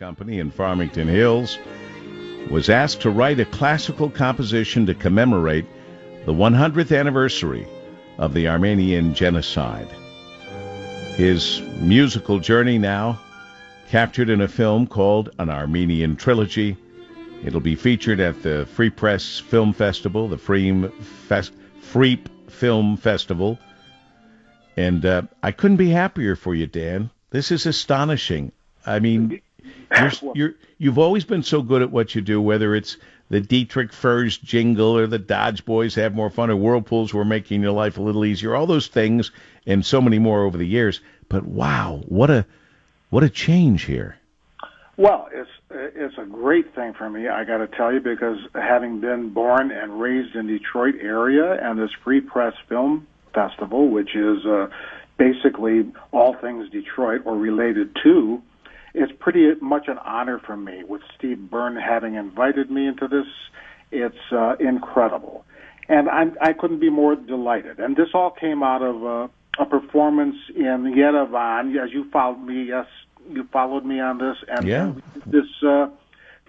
Company in Farmington Hills, was asked to write a classical composition to commemorate the 100th anniversary of the Armenian genocide. His musical journey now captured in a film called An Armenian Trilogy. It'll be featured at the Free Press Film Festival, the Freep Film Festival. And I couldn't be happier for you, Dan. This is astonishing. I mean, you've always been so good at what you do, whether it's the Dietrich Furs jingle or the Dodge Boys Have More Fun or Whirlpools Were Making Your Life a Little Easier, all those things and so many more over the years. But wow, what a change here. Well, it's a great thing for me, I got to tell you, because having been born and raised in Detroit area and this Free Press Film Festival, which is basically all things Detroit or related to, it's pretty much an honor for me. With Steve Byrne having invited me into this, it's incredible. And I couldn't be more delighted. And this all came out of a performance in Yerevan. As you followed me, yes, you followed me on this. And yeah. This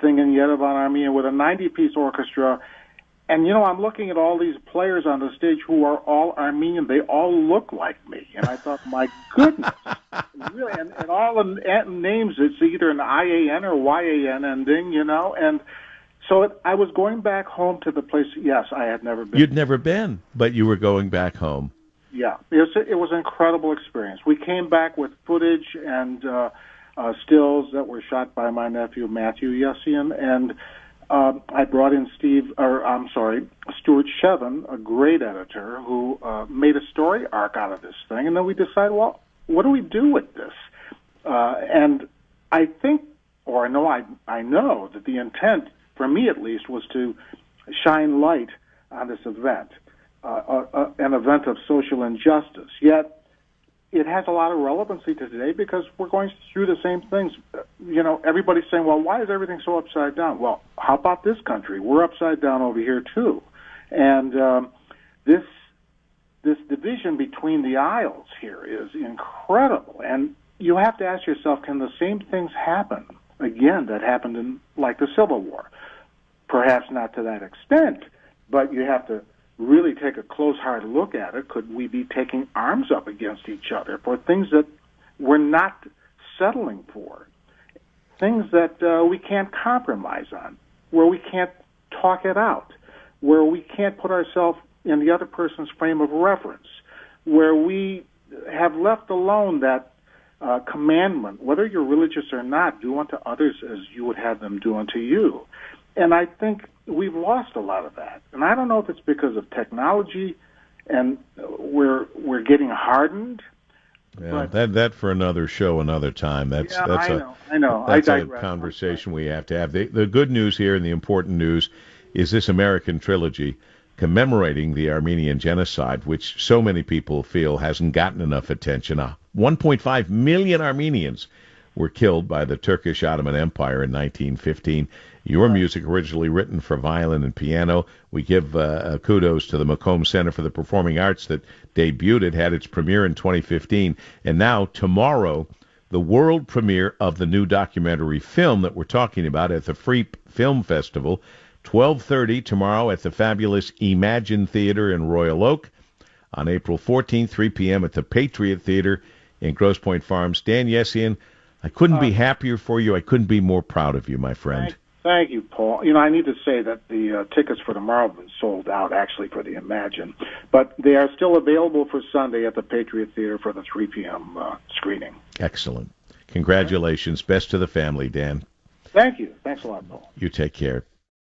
thing in Yerevan, Armenia, with a 90-piece orchestra. And, you know, I'm looking at all these players on the stage who are all Armenian. They all look like me. And I thought, my goodness. Really, and all the names, it's either an IAN or YAN ending, you know. And so I was going back home to the place, yes, I had never been. You'd never been, but you were going back home. Yeah, it was an incredible experience. We came back with footage and stills that were shot by my nephew, Matthew Yessian, and I brought in Stuart Shevin, a great editor, who made a story arc out of this thing, and then we decided, well, what do we do with this? And I think, or I know that the intent, for me at least, was to shine light on this event, an event of social injustice. Yet, it has a lot of relevancy to today because we're going through the same things. You know, everybody's saying, well, why is everything so upside down? Well, how about this country? We're upside down over here, too. And this division between the aisles here is incredible. And you have to ask yourself, can the same things happen again that happened in, like, the Civil War? Perhaps not to that extent, but you have to really take a close, hard look at it. Could we be taking arms up against each other for things that we're not settling for, things that we can't compromise on, where we can't talk it out, where we can't put ourselves in the other person's frame of reference, where we have left alone that commandment, whether you're religious or not, do unto others as you would have them do unto you. And I think we've lost a lot of that. And I don't know if it's because of technology and we're getting hardened. Yeah, that for another show, another time. That's I know. That's a conversation we have to have. The good news here and the important news is this American trilogy commemorating the Armenian genocide, which so many people feel hasn't gotten enough attention. 1.5 million Armenians were killed by the Turkish Ottoman Empire in 1915. Your music, originally written for violin and piano. We give kudos to the Macomb Center for the Performing Arts that debuted it, had its premiere in 2015. And now, tomorrow, the world premiere of the new documentary film that we're talking about at the Free Film Festival, 12:30 tomorrow at the fabulous Imagine Theater in Royal Oak. On April 14th, 3 p.m. at the Patriot Theater in Grosse Pointe Farms. Dan Yessian, I couldn't be happier for you. I couldn't be more proud of you, my friend. Thank you, Paul. You know, I need to say that the tickets for tomorrow have been sold out, actually, for the Imagine. But they are still available for Sunday at the Patriot Theater for the 3 p.m. Screening. Excellent. Congratulations. Best to the family, Dan. Thank you. Thanks a lot, Paul. You take care.